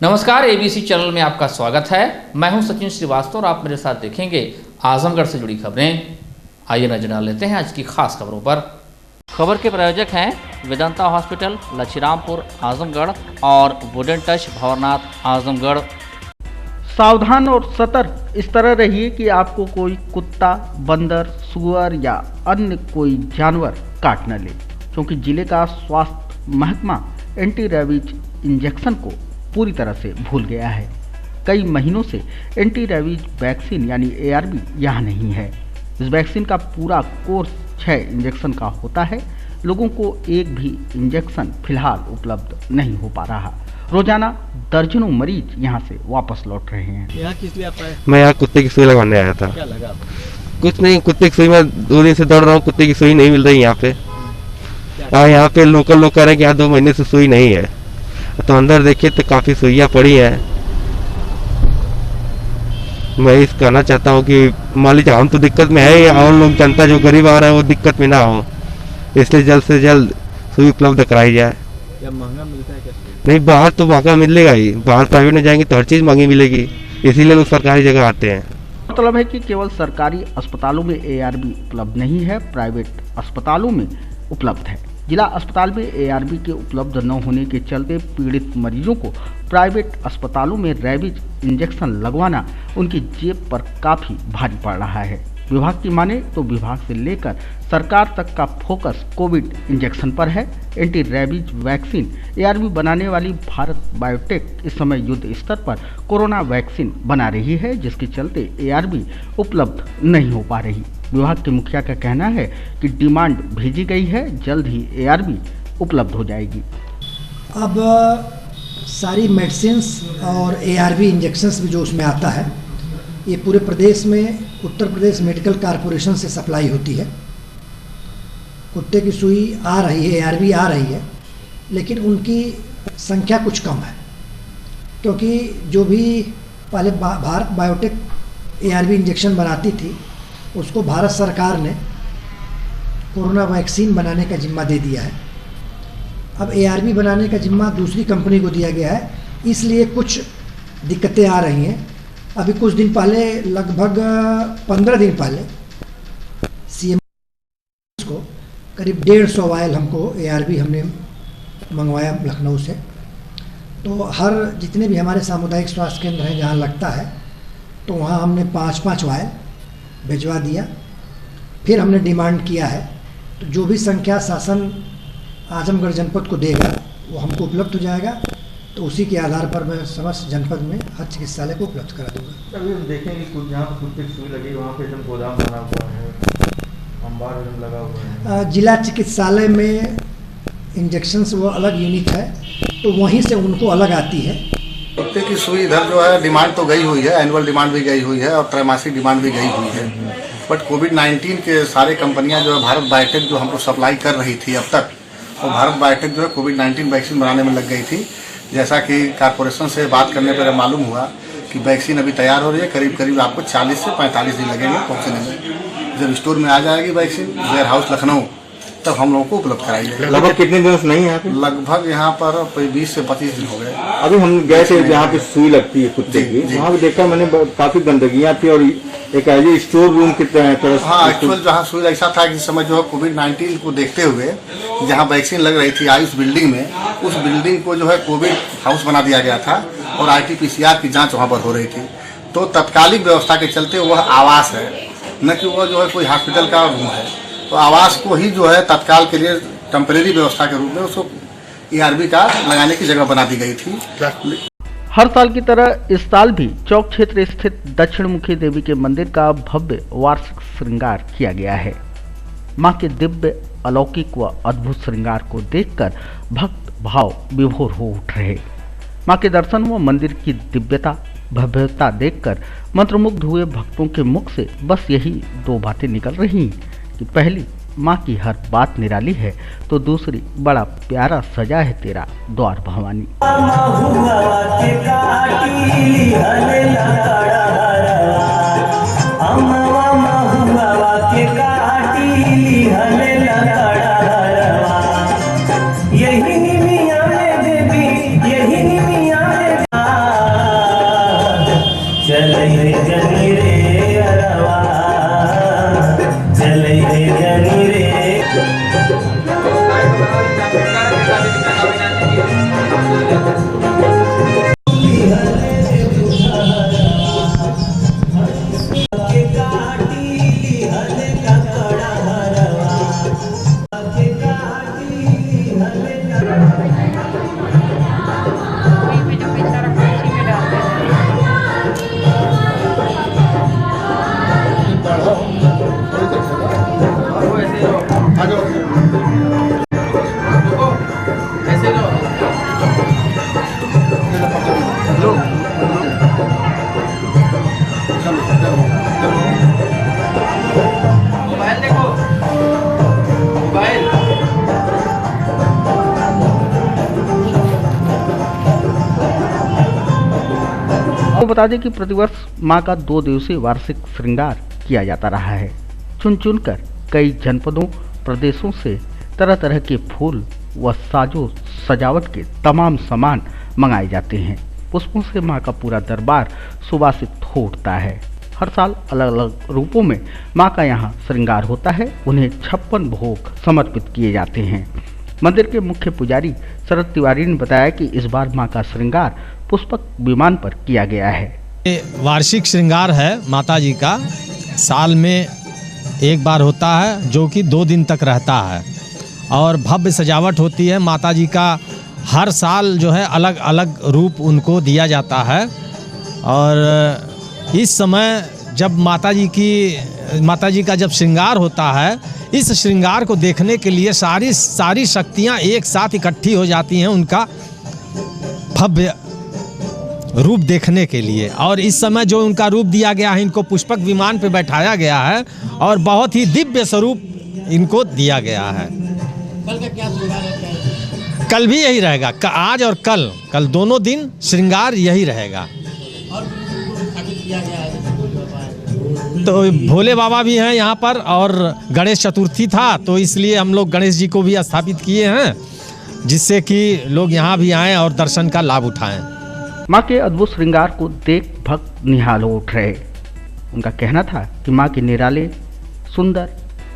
नमस्कार, ABC channel में आपका स्वागत है। मैं हूं सचिन श्रीवास्तव और आप मेरे साथ देखेंगे आजमगढ़ से जुड़ी खबरें। आइए नजर डाल लेते हैं आज की खास खबरों पर। खबर के प्रायोजक हैं वेदांता हॉस्पिटल, लछीरामपुर, आजमगढ़ और वुडन टच, भंवरनाथ, आजमगढ़। सावधान और सतर्क इस तरह रहिए कि आपको कोई कुत्ता, बंदर, सुअर या अन्य कोई जानवर काट न ले, क्योंकि जिले का स्वास्थ्य महकमा एंटी रेबीज इंजेक्शन को पूरी तरह से भूल गया है। कई महीनों से एंटी रेबीज वैक्सीन यानी ARV यहाँ नहीं है। इस वैक्सीन का पूरा कोर्स 6 इंजेक्शन का होता है। लोगों को एक भी इंजेक्शन फिलहाल उपलब्ध नहीं हो पा रहा। रोजाना दर्जनों मरीज यहाँ से वापस लौट रहे हैं। यहाँ किस लिए आता है? मैं यहाँ कुत्ते की सुई लगवाने आया था। क्या लगा? कुछ नहीं, कुत्ते की सुई में 2 दिन से दौड़ रहा हूँ, कुत्ते की सुई नहीं मिल रही यहाँ पे। यहाँ पे लोकल लोग कह रहे हैं कि यहाँ 2 महीने से सुई नहीं है। तो अंदर देखिए तो काफी सुइयां पड़ी हैं। मैं इस कहना चाहता हूँ कि मान लीजिए हम तो दिक्कत में है, और लोग जनता जो गरीब आ रहा है वो दिक्कत में ना हो, इसलिए जल्द से जल्द सुई उपलब्ध कराई जाए। क्या महंगा मिलता है? नहीं, बाहर तो महंगा मिलेगा ही, बाहर प्राइवेट में जाएंगे तो हर चीज महंगी मिलेगी, इसीलिए लोग सरकारी जगह आते हैं। मतलब है कि केवल सरकारी अस्पतालों में ARV उपलब्ध नहीं है, प्राइवेट अस्पतालों में उपलब्ध है। जिला अस्पताल में ARV के उपलब्ध न होने के चलते पीड़ित मरीजों को प्राइवेट अस्पतालों में रेबीज इंजेक्शन लगवाना उनकी जेब पर काफ़ी भारी पड़ रहा है। विभाग की माने तो विभाग से लेकर सरकार तक का फोकस कोविड इंजेक्शन पर है। एंटी रेबीज वैक्सीन ARV बनाने वाली भारत बायोटेक इस समय युद्ध स्तर पर कोरोना वैक्सीन बना रही है, जिसके चलते ARV उपलब्ध नहीं हो पा रही। विभाग के मुखिया का कहना है कि डिमांड भेजी गई है, जल्द ही ARV उपलब्ध हो जाएगी। अब सारी मेडिसिन्स और ARV इंजेक्शन्स भी जो उसमें आता है, ये पूरे प्रदेश में उत्तर प्रदेश मेडिकल कॉरपोरेशन से सप्लाई होती है। कुत्ते की सुई आ रही है, ARV आ रही है, लेकिन उनकी संख्या कुछ कम है, क्योंकि जो भी पहले भारत बायोटेक ARV इंजेक्शन बनाती थी, उसको भारत सरकार ने कोरोना वैक्सीन बनाने का जिम्मा दे दिया है। अब ARV बनाने का जिम्मा दूसरी कंपनी को दिया गया है, इसलिए कुछ दिक्कतें आ रही हैं। अभी कुछ दिन पहले, लगभग 15 दिन पहले, CM को करीब 150 वायल हमको ARV हमने मंगवाया लखनऊ से। तो हर जितने भी हमारे सामुदायिक स्वास्थ्य केंद्र हैं जहाँ लगता है, तो वहाँ हमने 5-5 वायल भिजवा दिया। फिर हमने डिमांड किया है, तो जो भी संख्या शासन आजमगढ़ जनपद को देगा वो हमको उपलब्ध हो जाएगा। तो उसी के आधार पर मैं समस्त जनपद में हर चिकित्सालय को उपलब्ध करा दूंगा। अभी हम देखेंगे कुछ जहाँ पर कुत्ते की सुई लगी वहाँ पे एकदम गोदाम बना हुआ है, अंबार एकदम लगा हुआ है। जिला चिकित्सालय में इंजेक्शन्स वो अलग यूनिट है, तो वहीं से उनको अलग आती है। कुत्ते की सुई इधर जो है डिमांड तो गई हुई है, एनुअल डिमांड भी गई हुई है और त्रैमासिक डिमांड भी गई हुई है। बट कोविड-19 के सारे कंपनियां जो है भारत बायोटेक जो हमको सप्लाई कर रही थी अब तक, वो भारत बायोटेक जो है कोविड-19 वैक्सीन बनाने में लग गई थी। जैसा कि कॉर्पोरेशन से बात करने पर मालूम हुआ कि वैक्सीन अभी तैयार हो रही है, करीब करीब आपको 40 से 45 दिन लगेंगे पहुँचने में। जब स्टोर में आ जाएगी वैक्सीन वेयर हाउस लखनऊ, तब हम लोगों को उपलब्ध कराई जाएगी। लगभग कितने दिन से नहीं है यहाँ पे? लगभग यहाँ पर 20 से 25 दिन हो गए। अभी हम गए थे जहाँ पे सुई लगती है कुत्ते की, वहाँ पे देखा मैंने काफी गंदगियाँ थी और एक ऐसे स्टोर रूम की तरह। हाँ, एक्चुअल जहाँ सुई ऐसा था कि इस समय जो है कोविड-19 को देखते हुए जहाँ वैक्सीन लग रही थी आयुष बिल्डिंग में, उस बिल्डिंग को जो है कोविड हाउस बना दिया गया था और RT-PCR की जाँच वहाँ पर हो रही थी। तो तत्कालिक व्यवस्था के चलते वह आवास है, न कि वह जो है कोई हॉस्पिटल का रूम है। तो आवास को ही जो है तत्काल के लिए टेम्परेरी व्यवस्था के रूप में उसको ARV का लगाने की जगह बना दी गई थी। हर साल की तरह इस साल भी चौक क्षेत्र स्थित दक्षिण मुखी देवी के मंदिर का भव्य वार्षिक श्रृंगार किया गया है। मां के दिव्य, अलौकिक व अद्भुत श्रृंगार को देखकर भक्त भाव विभोर हो उठ रहे। मां के दर्शन व मंदिर की दिव्यता, भव्यता देखकर मंत्रमुग्ध हुए भक्तों के मुख से बस यही 2 बातें निकल रही कि पहली, माँ की हर बात निराली है, तो दूसरी, बड़ा प्यारा सजा है तेरा द्वार भवानी। यही निमिया में देवी, यही निमिया में आपको बता दें कि प्रतिवर्ष मां का 2 दिवसीय वार्षिक श्रृंगार किया जाता रहा है। चुन चुनकर कई जनपदों प्रदेशों से तरह तरह के फूल व साजो सजावट के तमाम सामान मंगाए जाते हैं। पुष्पों से मां का पूरा दरबार सुवासित हो उठता है। हर साल अलग अलग रूपों में मां का यहाँ श्रृंगार होता है। उन्हें 56 भोग समर्पित किए जाते हैं। मंदिर के मुख्य पुजारी शरद तिवारी ने बताया कि इस बार मां का श्रृंगार पुष्पक विमान पर किया गया है। ये वार्षिक श्रृंगार है माता जी का, साल में एक बार होता है जो कि 2 दिन तक रहता है और भव्य सजावट होती है। माता जी का हर साल जो है अलग अलग रूप उनको दिया जाता है और इस समय जब माता जी का जब श्रृंगार होता है, इस श्रृंगार को देखने के लिए सारी शक्तियां एक साथ इकट्ठी हो जाती हैं उनका भव्य रूप देखने के लिए। और इस समय जो उनका रूप दिया गया है, इनको पुष्पक विमान पे बैठाया गया है और बहुत ही दिव्य स्वरूप इनको दिया गया है। कल का क्या श्रृंगार है? कल भी यही रहेगा, आज और कल दोनों दिन श्रृंगार यही रहेगा। तो भोले बाबा भी हैं यहाँ पर और गणेश चतुर्थी था तो इसलिए हम लोग गणेश जी को भी स्थापित किए हैं, जिससे कि लोग यहाँ भी आएँ और दर्शन का लाभ उठाएं। मां के अद्भुत श्रृंगार को देख भक्त निहाल हो उठ रहे। उनका कहना था कि मां के निराले सुंदर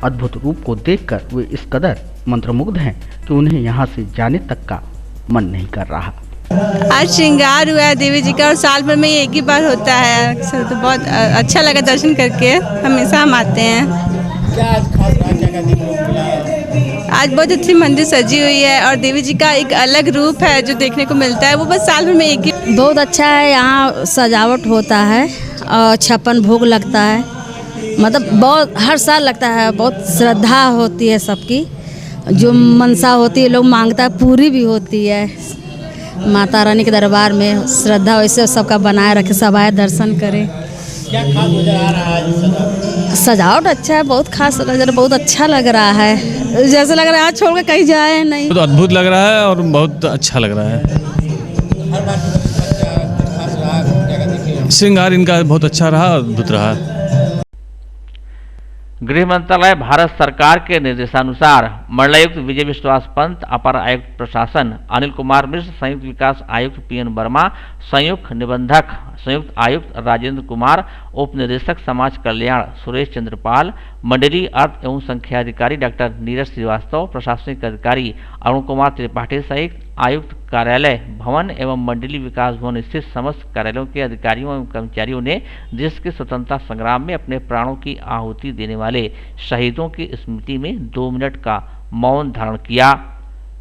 अद्भुत रूप को देखकर वे इस कदर मंत्रमुग्ध हैं कि उन्हें यहाँ से जाने तक का मन नहीं कर रहा। आज श्रृंगार हुआ है देवी जी का और साल भर में एक ही बार होता है अक्सर, तो बहुत अच्छा लगा दर्शन करके। हमेशा हम आते हैं। क्या आज खास क्या दिन मिला है? आज बहुत अच्छी मंदिर सजी हुई है और देवी जी का एक अलग रूप है जो देखने को मिलता है, वो बस साल भर में एक ही। बहुत अच्छा है, यहाँ सजावट होता है और 56 भोग लगता है, मतलब बहुत हर साल लगता है। बहुत श्रद्धा होती है सबकी, जो मनसा होती है लोग मांगता है पूरी भी होती है। माता रानी के दरबार में श्रद्धा वैसे सबका बनाए रखे, सब आए दर्शन करें। क्या खास नजर आ रहा है? सजावट अच्छा है, बहुत खास नजर, बहुत अच्छा लग रहा है। जैसे लग रहा है आज छोड़ के कहीं जाए नहीं। बहुत अद्भुत लग रहा है और बहुत अच्छा लग रहा है। हर बार खास रहा, श्रृंगार इनका बहुत अच्छा रहा, अद्भुत रहा। गृह मंत्रालय भारत सरकार के निर्देशानुसार मंडलायुक्त विजय विश्वास पंत, अपर आयुक्त प्रशासन अनिल कुमार मिश्र, संयुक्त विकास आयुक्त पीएन वर्मा, संयुक्त निबंधक संयुक्त आयुक्त राजेंद्र कुमार, उप निदेशक समाज कल्याण सुरेश चंद्रपाल, मंडलीय अर्थ एवं संख्या अधिकारी डॉक्टर नीरज श्रीवास्तव, प्रशासनिक अधिकारी अरुण कुमार त्रिपाठी सहित आयुक्त कार्यालय भवन एवं मंडलीय विकास भवन स्थित समस्त कार्यालयों के अधिकारियों एवं कर्मचारियों ने देश के स्वतंत्रता संग्राम में अपने प्राणों की आहुति देने वाले शहीदों की स्मृति में 2 मिनट का मौन धारण किया।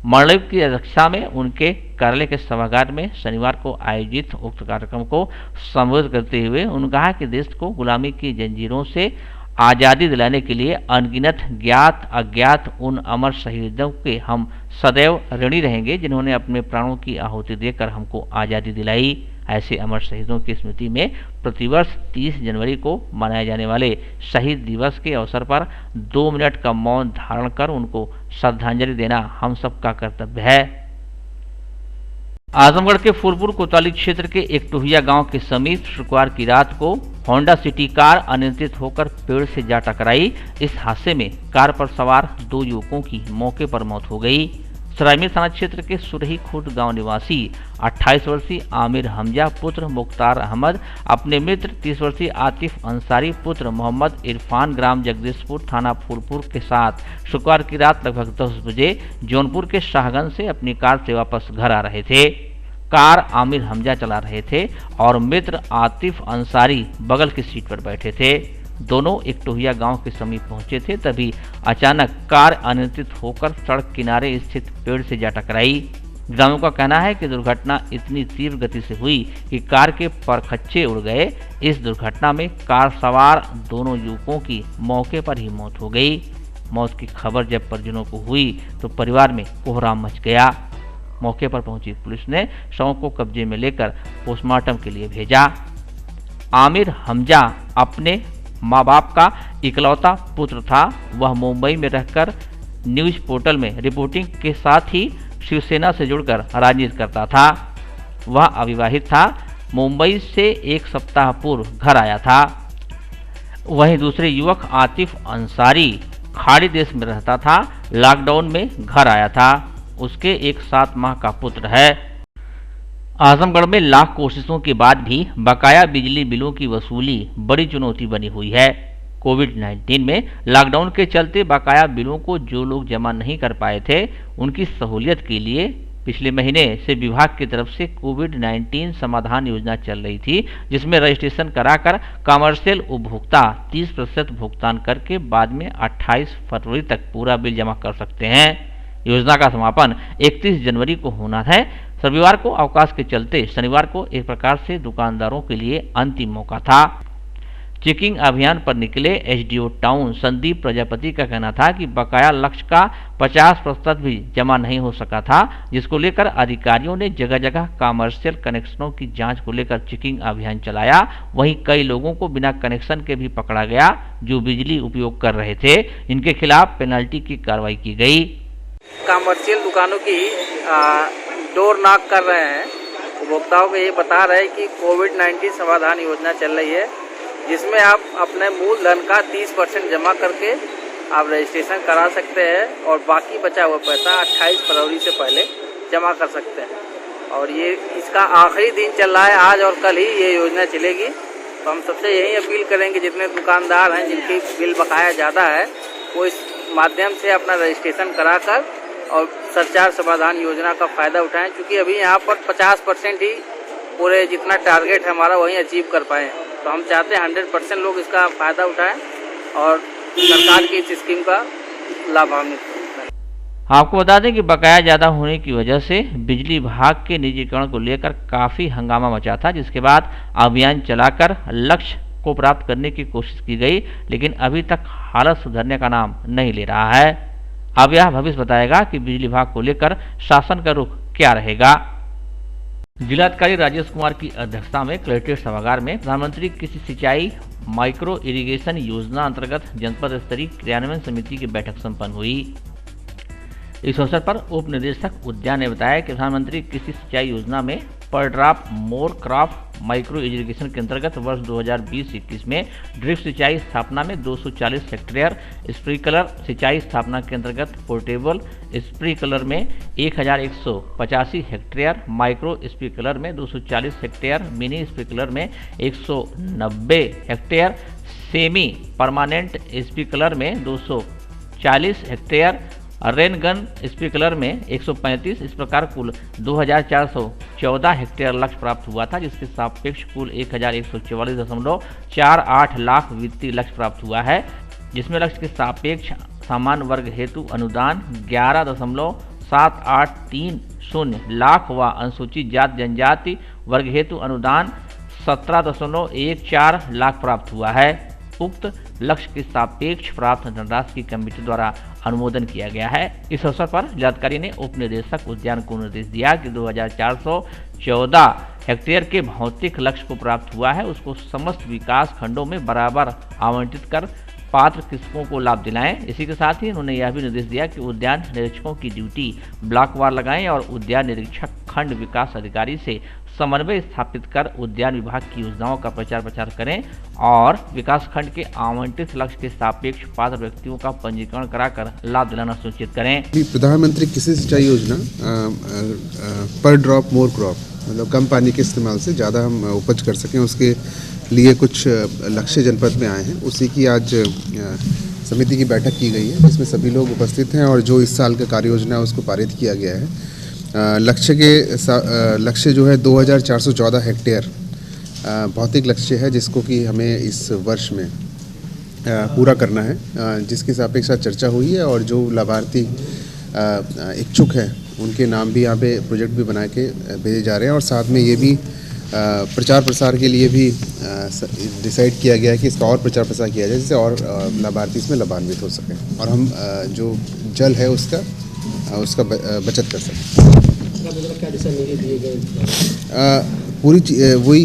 मंडलायुक्त की अध्यक्षता में उनके कार्यालय के सभागार में शनिवार को आयोजित उक्त कार्यक्रम को संबोधित करते हुए उन्होंने कहा कि देश को गुलामी की जंजीरों से आज़ादी दिलाने के लिए अनगिनत ज्ञात अज्ञात उन अमर शहीदों के हम सदैव ऋणी रहेंगे जिन्होंने अपने प्राणों की आहुति देकर हमको आज़ादी दिलाई। ऐसे अमर शहीदों की स्मृति में प्रतिवर्ष 30 जनवरी को मनाए जाने वाले शहीद दिवस के अवसर पर 2 मिनट का मौन धारण कर उनको श्रद्धांजलि देना हम सबका कर्तव्य है। आजमगढ़ के फूलपुर कोतवाली क्षेत्र के एक टोहिया गांव के समीप शुक्रवार की रात को होंडा सिटी कार अनियंत्रित होकर पेड़ से जा टकराई। इस हादसे में कार पर सवार 2 युवकों की मौके पर मौत हो गई। सरायमीर थाना क्षेत्र के सुरही खुर्द गांव निवासी 28 वर्षीय आमिर हमजा पुत्र मुख्तार अहमद अपने मित्र 30 वर्षीय आतिफ अंसारी पुत्र मोहम्मद इरफान ग्राम जगदीशपुर थाना फूलपुर के साथ शुक्रवार की रात लगभग 10 बजे जौनपुर के शाहगंज से अपनी कार से वापस घर आ रहे थे। कार आमिर हमजा चला रहे थे और मित्र आतिफ अंसारी बगल की सीट पर बैठे थे। दोनों एक टोहिया गांव के समीप पहुंचे थे, तभी अचानक कार अनियंत्रित होकर सड़क किनारे स्थित पेड़ से जा टकराई। ग्रामीणों का कहना है कि दुर्घटना इतनी तीव्र गति से हुई कि कार के परखच्चे उड़ गए। इस दुर्घटना में कार सवार दोनों युवकों की मौके पर ही मौत हो गई। मौत की खबर जब परिजनों को हुई तो परिवार में कोहराम मच गया। मौके पर पहुंची पुलिस ने शवों को कब्जे में लेकर पोस्टमार्टम के लिए भेजा। आमिर हमजा अपने माँ बाप का इकलौता पुत्र था। वह मुंबई में रहकर न्यूज पोर्टल में रिपोर्टिंग के साथ ही शिवसेना से जुड़कर राजनीति करता था। वह अविवाहित था। मुंबई से एक सप्ताह पूर्व घर आया था। वहीं दूसरे युवक आतिफ अंसारी खाड़ी देश में रहता था, लॉकडाउन में घर आया था। उसके एक 7 माह का पुत्र है। आजमगढ़ में लाख कोशिशों के बाद भी बकाया बिजली बिलों की वसूली बड़ी चुनौती बनी हुई है। कोविड-19 में लॉकडाउन के चलते बकाया बिलों को जो लोग जमा नहीं कर पाए थे, उनकी सहूलियत के लिए पिछले महीने से विभाग की तरफ से कोविड-19 समाधान योजना चल रही थी, जिसमें रजिस्ट्रेशन कराकर कमर्शियल उपभोक्ता 30% भुगतान करके बाद में 28 फरवरी तक पूरा बिल जमा कर सकते हैं। योजना का समापन 31 जनवरी को होना है। रविवार को अवकाश के चलते शनिवार को एक प्रकार से दुकानदारों के लिए अंतिम मौका था। चेकिंग अभियान पर निकले एसडीओ टाउन संदीप प्रजापति का कहना था कि बकाया लक्ष्य का 50% भी जमा नहीं हो सका था, जिसको लेकर अधिकारियों ने जगह जगह कमर्शियल कनेक्शनों की जांच को लेकर चेकिंग अभियान चलाया। वहीं कई लोगों को बिना कनेक्शन के भी पकड़ा गया जो बिजली उपयोग कर रहे थे। इनके खिलाफ पेनल्टी की कार्रवाई की गई। कमर्शियल दुकानों की डोर नॉक कर रहे हैं, उपभोक्ताओं को ये बता रहे हैं कि कोविड-19 समाधान योजना चल रही है, जिसमें आप अपने मूलधन का 30% जमा करके आप रजिस्ट्रेशन करा सकते हैं और बाकी बचा हुआ पैसा 28 फरवरी से पहले जमा कर सकते हैं। और ये इसका आखिरी दिन चल रहा है, आज और कल ही ये योजना चलेगी। तो हम सबसे यही अपील करेंगे जितने दुकानदार हैं जिनकी बिल बकाया ज़्यादा है, वो इस माध्यम से अपना रजिस्ट्रेशन कराकर और सरचार्ज समाधान योजना का फ़ायदा उठाएं, क्योंकि अभी यहाँ पर 50% ही पूरे जितना टारगेट है हमारा वहीं अचीव कर पाए। तो हम चाहते हैं 100% लोग इसका फ़ायदा उठाएं और सरकार की इस स्कीम का लाभान्वित हों। आपको बता दें कि बकाया ज़्यादा होने की वजह से बिजली विभाग के निजीकरण को लेकर काफ़ी हंगामा मचा था, जिसके बाद अभियान चलाकर लक्ष्य को प्राप्त करने की कोशिश की गई, लेकिन अभी तक हालत सुधरने का नाम नहीं ले रहा है। अब यह भविष्य बताएगा कि बिजली विभाग को लेकर शासन का रुख क्या रहेगा। जिलाधिकारी राजेश कुमार की अध्यक्षता में कलेक्ट्रेट सभागार में प्रधानमंत्री कृषि सिंचाई माइक्रो इरिगेशन योजना अंतर्गत जनपद स्तरीय क्रियान्वयन समिति की बैठक संपन्न हुई। इस अवसर पर उप निदेशक उद्यान ने बताया कि प्रधानमंत्री कृषि सिंचाई योजना में पर drop more crop micro irrigation के अंतर्गत वर्ष 2020-21 में ड्रिप सिंचाई स्थापना में 240 हेक्टेयर, स्प्रिंकलर सिंचाई स्थापना के अंतर्गत पोर्टेबल स्प्रिंकलर में 1185 हेक्टेयर, माइक्रो स्प्रिंकलर में 240 हेक्टेयर, मिनी स्प्रिंकलर में 190 हेक्टेयर, सेमी परमानेंट स्प्रिंकलर में 240 हेक्टेयर, रेन गन स्प्रिंकलर में 135, इस प्रकार कुल 2414 हेक्टेयर लक्ष्य प्राप्त हुआ था, जिसके सापेक्ष कुल 1144.48 लाख वित्तीय लक्ष्य प्राप्त हुआ है, जिसमें लक्ष्य के सापेक्ष सामान्य वर्ग हेतु अनुदान 11.7830 लाख व अनुसूचित जाति जनजाति वर्ग हेतु अनुदान 17.14 लाख प्राप्त हुआ है। उक्त लक्ष्य के सापेक्ष प्राप्त धनराशि की कमेटी द्वारा अनुमोदन किया गया है। इस अवसर पर जिलाधिकारी ने उप निदेशक उद्यान को निर्देश दिया कि 2414 हेक्टेयर के भौतिक लक्ष्य को प्राप्त हुआ है, उसको समस्त विकास खंडों में बराबर आवंटित कर पात्र कृषकों को लाभ दिलाएं। इसी के साथ ही उन्होंने यह भी निर्देश दिया कि उद्यान निरीक्षकों की ड्यूटी ब्लॉकवार लगाएं और उद्यान निरीक्षक खंड विकास अधिकारी से समन्वय स्थापित कर उद्यान विभाग की योजनाओं का प्रचार करें और विकास खंड के आवंटित लक्ष्य के सापेक्ष पात्र व्यक्तियों का पंजीकरण कराकर लाभ दिलाना सुनिश्चित करें। प्रधानमंत्री कृषि सिंचाई योजना पर ड्रॉप मोर क्रॉप, मतलब कम पानी के इस्तेमाल से ज़्यादा हम उपज कर सकें, उसके लिए कुछ लक्ष्य जनपद में आए हैं। उसी की आज समिति की बैठक की गई है, जिसमें सभी लोग उपस्थित हैं और जो इस साल का कार्य योजना है उसको पारित किया गया है। लक्ष्य जो है 2414 हेक्टेयर भौतिक लक्ष्य है, जिसको कि हमें इस वर्ष में पूरा करना है, जिसके सापेक्ष चर्चा हुई है और जो लाभार्थी इच्छुक हैं उनके नाम भी यहाँ पे प्रोजेक्ट भी बना के भेजे जा रहे हैं और साथ में ये भी प्रचार प्रसार के लिए भी डिसाइड किया गया है कि इसका और प्रचार प्रसार किया जाए, जिससे और लाभार्थी इसमें लाभान्वित हो सकें और हम जो जल है उसका बचत कर सकें। क्या दिशा निर्देश दिए गए? पूरी वही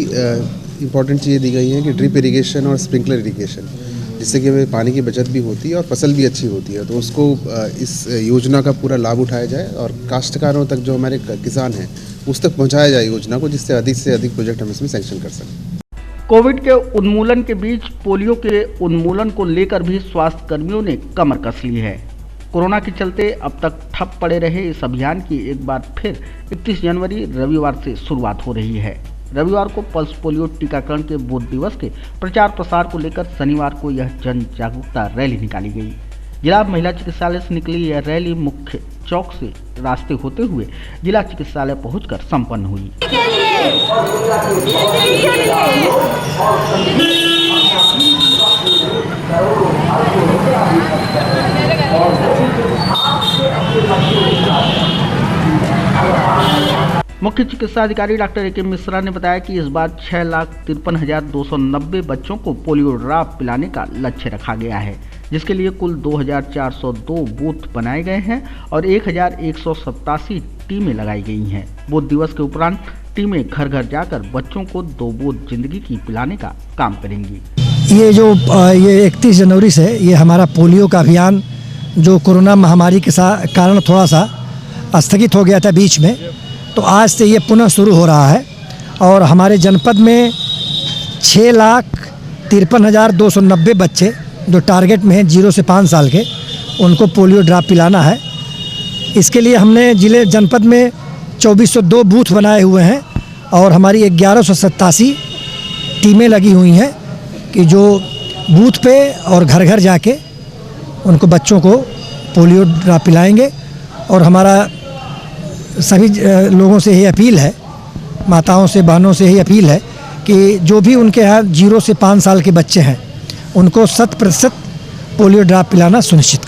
इम्पोर्टेंट चीज़ें दी गई हैं कि ड्रिप इरिगेशन और स्प्रिंकलर इरिगेशन, जिससे कि हमें पानी की बचत भी होती है और फसल भी अच्छी होती है। तो उसको इस योजना का पूरा लाभ उठाया जाए और काश्तकारों तक जो हमारे किसान हैं उस तक पहुंचाया जाए योजना को, जिससे अधिक प्रोजेक्ट हम इसमें सैंक्शन कर सकें। कोविड के उन्मूलन के बीच पोलियो के उन्मूलन को लेकर भी स्वास्थ्य कर्मियों ने कमर कस ली है। कोरोना के चलते अब तक ठप पड़े रहे इस अभियान की एक बार फिर 31 जनवरी रविवार से शुरुआत हो रही है। रविवार को पल्स पोलियो टीकाकरण के बूथ दिवस के प्रचार प्रसार को लेकर शनिवार को यह जन जागरूकता रैली निकाली गई। जिला महिला चिकित्सालय से निकली यह रैली मुख्य चौक से रास्ते होते हुए जिला चिकित्सालय पहुंचकर संपन्न हुई। मुख्य चिकित्सा अधिकारी डॉक्टर ए.के. मिश्रा ने बताया कि इस बार 6,53,290 बच्चों को पोलियो ड्रॉप पिलाने का लक्ष्य रखा गया है, जिसके लिए कुल 2,402 बूथ बनाए गए हैं और 1,187 टीमें लगाई गई हैं। बूथ दिवस के उपरांत टीमें घर घर जाकर बच्चों को 2 बूथ जिंदगी की पिलाने का काम करेंगी। ये 31 जनवरी से ये हमारा पोलियो का अभियान जो कोरोना महामारी के कारण थोड़ा सा स्थगित हो गया था बीच में, तो आज से ये पुनः शुरू हो रहा है और हमारे जनपद में 6,53,290 बच्चे जो टारगेट में हैं 0 से 5 साल के, उनको पोलियो ड्रॉप पिलाना है। इसके लिए हमने जनपद में 2402 बूथ बनाए हुए हैं और हमारी 1187 टीमें लगी हुई हैं कि जो बूथ पे और घर घर जाके उनको बच्चों को पोलियो ड्रॉप पिलाएंगे। और हमारा सभी लोगों से यही अपील है, माताओं से, बहनों से यही अपील है कि जो भी उनके यहाँ 0 से 5 साल के बच्चे हैं उनको 100% पोलियो ड्रॉप पिलाना सुनिश्चित